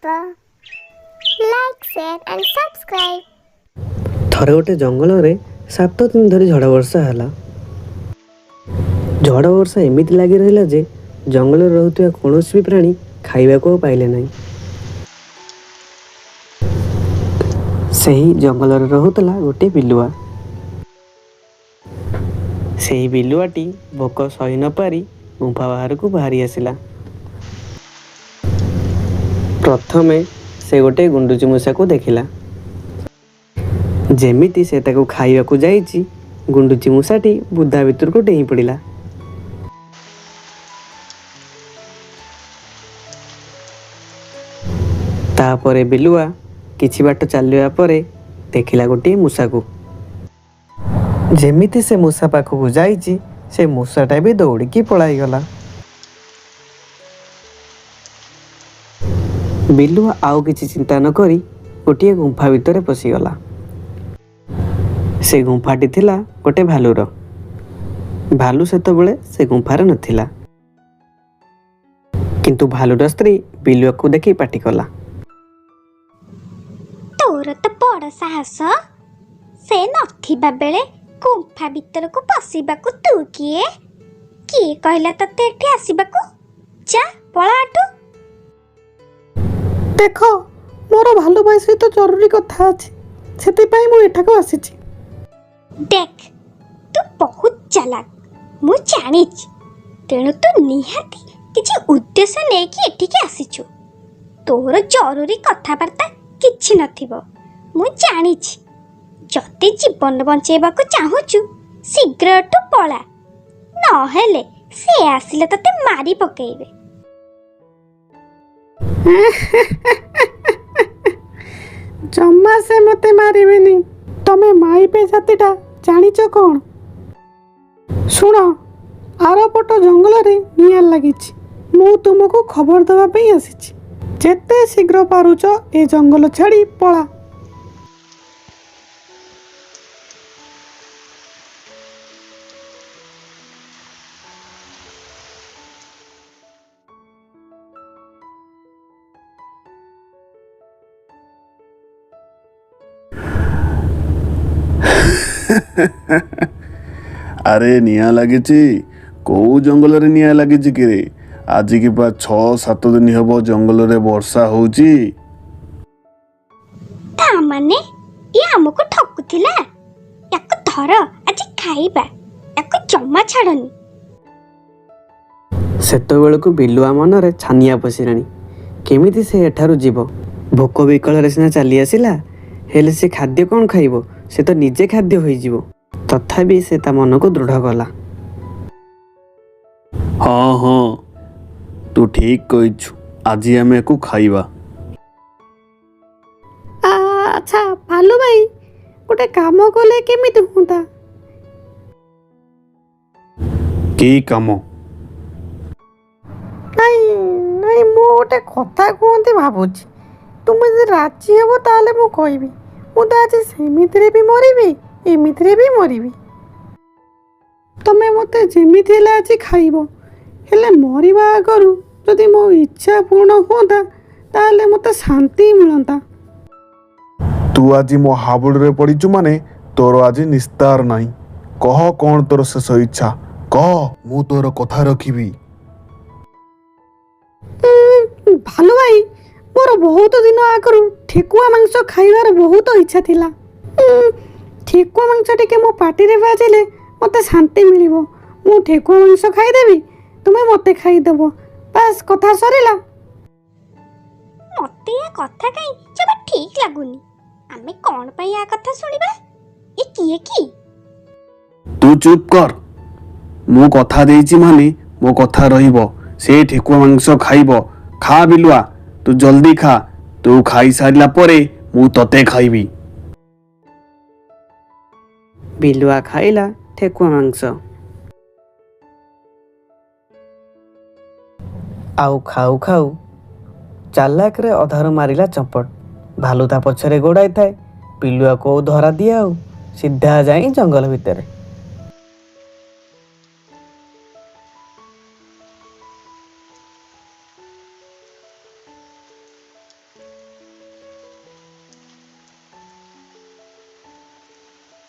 Papa. Like, share and subscribe. ଥରେ ଗୋଟେ ଜଙ୍ଗଲରେ 7 ଦିନ ଧରି ଝଡ଼ ବର୍ଷା ହେଲା। ଝଡ଼ ବର୍ଷା ଏମିତି ଲାଗି ରହିଲା ଯେ ଜଙ୍ଗଲରେ ରହୁଥିବା କୌଣସି ବି ପ୍ରାଣୀ ଖାଇବାକୁ ଆଉ ପାଇଲେ ନାହିଁ। ସେହି ଜଙ୍ଗଲରେ ରହୁଥିଲା ଗୋଟିଏ ବିଲୁଆ। ସେହି ବିଲୁଆଟି ଭୋକ ସହି ନ ପାରି ଗୁମ୍ଫା ବାହାରକୁ ବାହାରି ଆସିଲା। ପ୍ରଥମେ ସେ ଗୋଟିଏ ଗୁଣ୍ଡୁଚି ମୂଷାକୁ ଦେଖିଲା। ଯେମିତି ସେ ତାକୁ ଖାଇବାକୁ ଯାଇଛି, ଗୁଣ୍ଡୁଚି ମୂଷାଟି ବୁଦା ଭିତରକୁ ଡେଇଁ ପଡ଼ିଲା। ତାପରେ ବିଲୁଆ କିଛି ବାଟ ଚାଲିବା ପରେ ଦେଖିଲା ଗୋଟିଏ ମୂଷାକୁ। ଯେମିତି ସେ ମୂଷା ପାଖକୁ ଯାଇଛି, ସେ ମୂଷାଟା ବି ଦୌଡ଼ିକି ପଳାଇଗଲା। ବିଲୁଆ ଆଉ କିଛି ଚିନ୍ତା ନ କରି ଗୋଟିଏ ଗୁମ୍ଫା ଭିତରେ ପଶିଗଲା। ସେ ଗୁମ୍ଫାଟି ଥିଲା ଗୋଟେ ଭାଲୁର। ଭାଲୁ ସେତେବେଳେ ସେ ଗୁମ୍ଫାରେ ନଥିଲା। କିନ୍ତୁ ଭାଲୁର ସ୍ତ୍ରୀ ବିଲୁଆକୁ ଦେଖି ପାଟି କଲା। ତୋର ତ ବଡ଼ ସାହସ। ସେ ନଥିବା ବେଳେ ଗୁମ୍ଫା ଭିତରକୁ ପଶିବାକୁ ତୁ କିଏ? କିଏ କହିଲା ତତେ ଏଠି ଆସିବାକୁ? ଯା ପଳା ଏଠୁ। ଦେଖ, ମୋର ଭାଲୁ ଭାଇ ସହିତ ଜରୁରୀ କଥା ଅଛି, ସେଥିପାଇଁ ମୁଁ ଏଠାକୁ ଆସିଛି। ଦେଖ, ତୁ ବହୁତ ଚାଲାକ, ମୁଁ ଜାଣିଛି। ତେଣୁ ତୁ ନିହାତି କିଛି ଉଦ୍ଦେଶ୍ୟ ନେଇକି ଏଠିକି ଆସିଛୁ। ତୋର ଜରୁରୀ କଥାବାର୍ତ୍ତା କିଛି ନଥିବ, ମୁଁ ଜାଣିଛି। ଯଦି ଜୀବନ ବଞ୍ଚେଇବାକୁ ଚାହୁଁଛୁ, ଶୀଘ୍ର ଏଠୁ ପଳା, ନହେଲେ ସେ ଆସିଲେ ତତେ ମାରି ପକେଇବେ। ଜମା ସେ ମତେ ମାରିବେନି। ତମେ ମାଇପେ ଜାତିଟା ଜାଣିଛ କ'ଣ? ଶୁଣ, ଆରପଟ ଜଙ୍ଗଲରେ ନିଆଁ ଲାଗିଛି। ମୁଁ ତୁମକୁ ଖବର ଦେବା ପାଇଁ ଆସିଛି। ଯେତେ ଶୀଘ୍ର ପାରୁଛ ଏ ଜଙ୍ଗଲ ଛାଡ଼ି ପଳା। ଆରେ ନିଆଁ ଲାଗିଛି? କୋଉ ଜଙ୍ଗଲରେ ନିଆଁ ଲାଗିଛି କିରେ? ଆଜିକି ବା 6-7 ଦିନ ହେବ ଜଙ୍ଗଲରେ ବର୍ଷା ହଉଛି। ତା ମାନେ ଏ ଆମକୁ ଠକୁଥିଲା। ୟାକୁ ଧର, ଆଜି ଖାଇବା। ୟାକୁ ଜମା ଛାଡ଼ନି। ସେତେବେଳକୁ ବିଲୁଆ ମନରେ ଛାନିଆ ପଶିଲାଣି। କେମିତି ସେ ଏଠାରୁ ଯିବ? ଭୋକ ବିକଳରେ ସିନା ଚାଲି ଆସିଲା, ହେଲେ ସେ ଖାଦ୍ୟ କ'ଣ ଖାଇବ? ସେ ତ ନିଜେ ଖାଦ୍ୟ ହୋଇଯିବ। ତଥାପି ସେ ତା ମନକୁ ଦୃଢ଼ କଲା। ହଁ, ତୁ ଠିକ୍ କହିଛୁ। ଆଜି ଆମେ ୟାକୁ ଖାଇବା। ଆଚ୍ଛା ଭାଲୁ ଭାଇ, ଗୋଟେ କାମ କଲେ କେମିତି ହୁଅନ୍ତା? କି କାମ? ନାଇଁ, ମୁଁ ଗୋଟେ କଥା କୁହନ୍ତି ଭାବୁଛି। ତୁମେ ଯଦି ରାଜି ହେବ ତାହେଲେ ମୁଁ କହିବି। ମୁଁ ତ ଆଜି ସେମିତିରେ ବି ମରିବି, ଏମିତିରେ ବି ମରିବି। ତମେ ମୋତେ ଯେମିତି ହେଲେ ଆଜି ଖାଇବ। ହେଲେ ମରିବା ଆଗରୁ ଯଦି ମୋ ଇଚ୍ଛା ପୂର୍ଣ୍ଣ ହୁଅନ୍ତା, ତାହେଲେ ମୋତେ ଶାନ୍ତି ମିଳନ୍ତା। ତୁ ଆଜି ମୋ ହାବୁଡ଼ରେ ପଡ଼ିଛୁ ମାନେ ତୋର ଆଜି ନିସ୍ତାର ନାହିଁ। କହ, କ'ଣ ତୋର ଶେଷ ଇଚ୍ଛା? କହ, ମୁଁ ତୋର କଥା ରଖିବି। ଭାଲୁ ଭାଇ, ମୋର ବହୁତ ଦିନ ଆଗରୁ ଠେକୁଆ ମାଂସ ଖାଇବାର ବହୁତ ଇଚ୍ଛା ଥିଲା। ଠେକୁଆ ମାଂସ ଟିକେ ମୋ ପାଟିରେ ବାଜିଲେ ମୋତେ ଶାନ୍ତି ମିଳିବ। ମୁଁ ଠେକୁଆ ମାଂସ ଖାଇଦେବି, ତୁମେ ମୋତେ ଖାଇଦେବ। ବାସ୍, କଥା ସରିଲା। ମତେ ଏ କଥା କାହିଁ ଜମା ଠିକ୍ ଲାଗୁନି। ଆମେ କ'ଣ ପାଇଁ ୟା କଥା ଶୁଣିବା? ଏ କିଏ କି? ତୁ ଚୁପ୍ କର। ମୁଁ କଥା ଦେଇଛି ମାନେ ମୋ କଥା ରହିବ। ସେ ଠେକୁଆ ମାଂସ ଖାଇବ। ଖା ବିଲୁଆ, ତୁ ଜଲ୍ଦି ଖା। ତୁ ଖାଇସାରିଲା ପରେ ମୁଁ ତତେ ଖାଇବି। ବିଲୁଆ ଖାଇଲା ଠେକୁଆ ମାଂସ। ଆଉ ଖାଉ ଖାଉ ଚାଲାକରେ ଅଧାରୁ ମାରିଲା ଚମ୍ପଟ। ଭାଲୁ ତା ପଛରେ ଗୋଡ଼ାଇଥାଏ। ବିଲୁଆକୁ ଧରା ଦିଏ ଆଉ ସିଧା ଯାଇ ଜଙ୍ଗଲ ଭିତରେ।